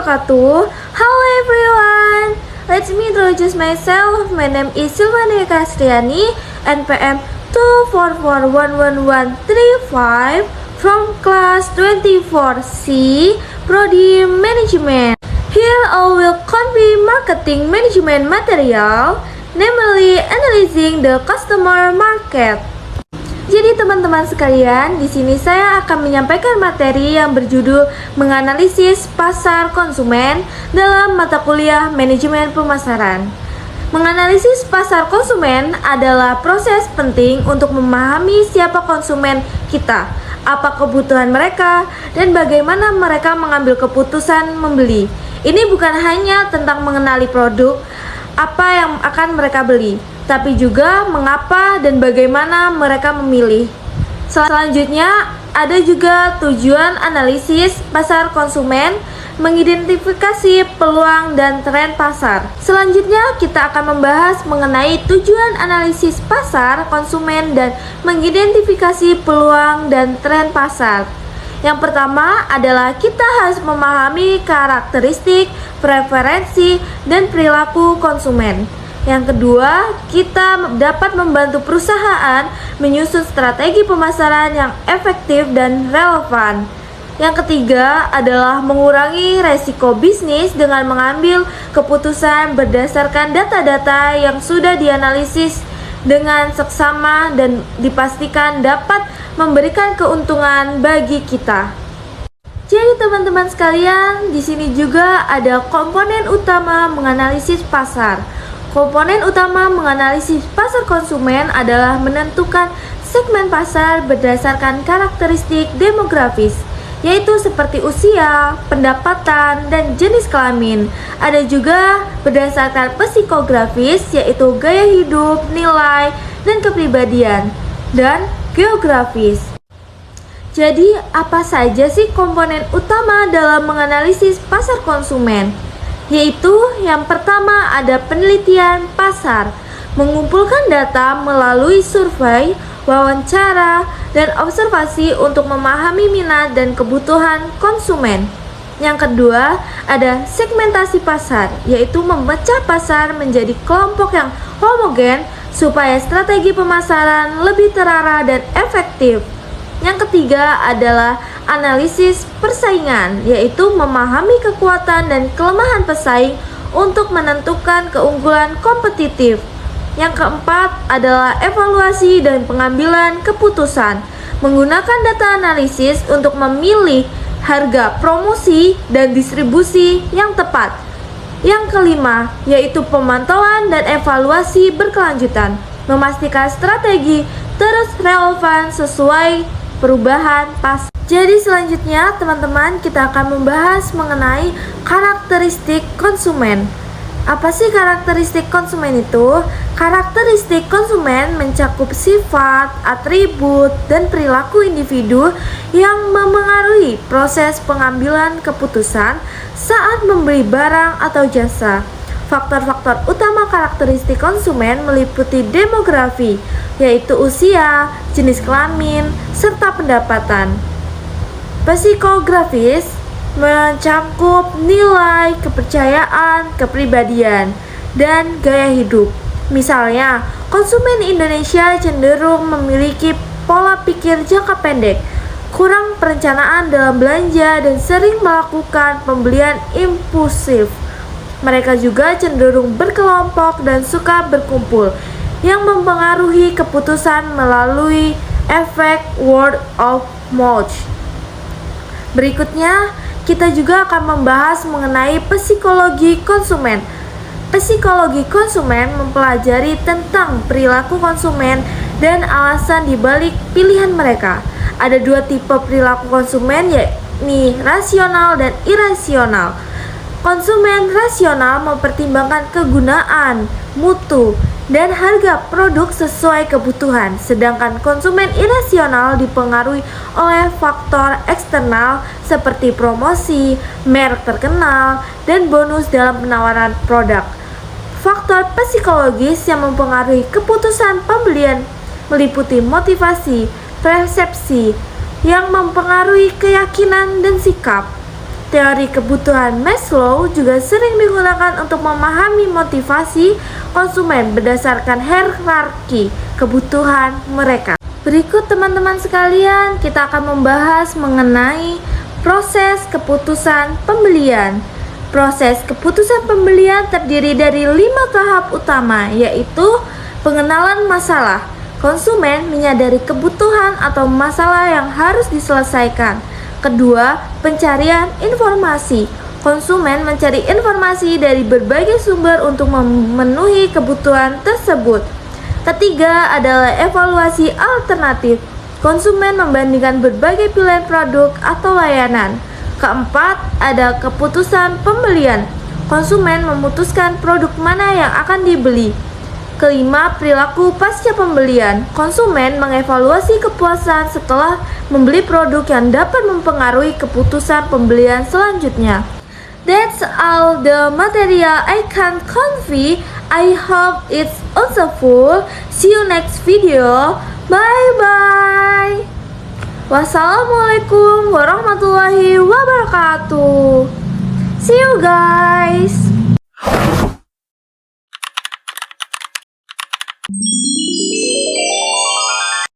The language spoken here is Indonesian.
wabarakatuh. Hello everyone. Let me introduce myself. My name is Silvania Kastriani, NPM 2441135 from class 24C, Prodi Management. Here I will convey marketing management material, namely analyzing the customer market. Jadi teman-teman sekalian, di sini saya akan menyampaikan materi yang berjudul menganalisis pasar konsumen dalam mata kuliah manajemen pemasaran. Menganalisis pasar konsumen adalah proses penting untuk memahami siapa konsumen kita, apa kebutuhan mereka, dan bagaimana mereka mengambil keputusan membeli. Ini bukan hanya tentang mengenali produk, apa yang akan mereka beli, tapi juga mengapa dan bagaimana mereka memilih. Selanjutnya, ada juga tujuan analisis pasar konsumen, mengidentifikasi peluang dan tren pasar. Selanjutnya, kita akan membahas mengenai tujuan analisis pasar konsumen dan mengidentifikasi peluang dan tren pasar. Yang pertama adalah kita harus memahami karakteristik, preferensi, dan perilaku konsumen. Yang kedua, kita dapat membantu perusahaan menyusun strategi pemasaran yang efektif dan relevan. Yang ketiga adalah mengurangi resiko bisnis dengan mengambil keputusan berdasarkan data-data yang sudah dianalisis dengan seksama dan dipastikan dapat memberikan keuntungan bagi kita. Jadi teman-teman sekalian, di sini juga ada komponen utama menganalisis pasar. Komponen utama menganalisis pasar konsumen adalah menentukan segmen pasar berdasarkan karakteristik demografis, yaitu seperti usia, pendapatan, dan jenis kelamin. Ada juga berdasarkan psikografis, yaitu gaya hidup, nilai, dan kepribadian, dan geografis. Jadi, apa saja sih komponen utama dalam menganalisis pasar konsumen? Yaitu yang pertama ada penelitian pasar, mengumpulkan data melalui survei, wawancara, dan observasi untuk memahami minat dan kebutuhan konsumen. Yang kedua, ada segmentasi pasar, yaitu memecah pasar menjadi kelompok yang homogen supaya strategi pemasaran lebih terarah dan efektif. Yang ketiga adalah analisis persaingan, yaitu memahami kekuatan dan kelemahan pesaing untuk menentukan keunggulan kompetitif. Yang keempat adalah evaluasi dan pengambilan keputusan, menggunakan data analisis untuk memilih harga promosi dan distribusi yang tepat. Yang kelima yaitu pemantauan dan evaluasi berkelanjutan, memastikan strategi terus relevan sesuai perubahan pasar. Jadi selanjutnya teman-teman, kita akan membahas mengenai karakteristik konsumen. Apa sih karakteristik konsumen itu? Karakteristik konsumen mencakup sifat, atribut, dan perilaku individu yang memengaruhi proses pengambilan keputusan saat membeli barang atau jasa. Faktor-faktor utama karakteristik konsumen meliputi demografi, yaitu usia, jenis kelamin, serta pendapatan. Psikografis mencakup nilai, kepercayaan, kepribadian, dan gaya hidup. Misalnya, konsumen Indonesia cenderung memiliki pola pikir jangka pendek, kurang perencanaan dalam belanja, dan sering melakukan pembelian impulsif. Mereka juga cenderung berkelompok dan suka berkumpul, yang mempengaruhi keputusan melalui efek word of mouth. Berikutnya, kita juga akan membahas mengenai psikologi konsumen. Psikologi konsumen mempelajari tentang perilaku konsumen dan alasan dibalik pilihan mereka. Ada dua tipe perilaku konsumen, yakni rasional dan irasional. Konsumen rasional mempertimbangkan kegunaan, mutu, dan harga produk sesuai kebutuhan, sedangkan konsumen irasional dipengaruhi oleh faktor eksternal seperti promosi, merek terkenal, dan bonus dalam penawaran produk. Faktor psikologis yang mempengaruhi keputusan pembelian meliputi motivasi, persepsi, yang mempengaruhi keyakinan dan sikap. Teori kebutuhan Maslow juga sering digunakan untuk memahami motivasi konsumen berdasarkan hierarki kebutuhan mereka. Berikut teman-teman sekalian, kita akan membahas mengenai proses keputusan pembelian. Proses keputusan pembelian terdiri dari 5 tahap utama, yaitu pengenalan masalah. Konsumen menyadari kebutuhan atau masalah yang harus diselesaikan. Kedua, pencarian informasi. Konsumen mencari informasi dari berbagai sumber untuk memenuhi kebutuhan tersebut. Ketiga adalah evaluasi alternatif. Konsumen membandingkan berbagai pilihan produk atau layanan. Keempat, ada keputusan pembelian. Konsumen memutuskan produk mana yang akan dibeli. Kelima, perilaku pasca pembelian. Konsumen mengevaluasi kepuasan setelah membeli produk yang dapat mempengaruhi keputusan pembelian selanjutnya. That's all the material I can convey. I hope it's useful. See you next video. Bye bye. Wassalamualaikum warahmatullahi wabarakatuh. See you guys.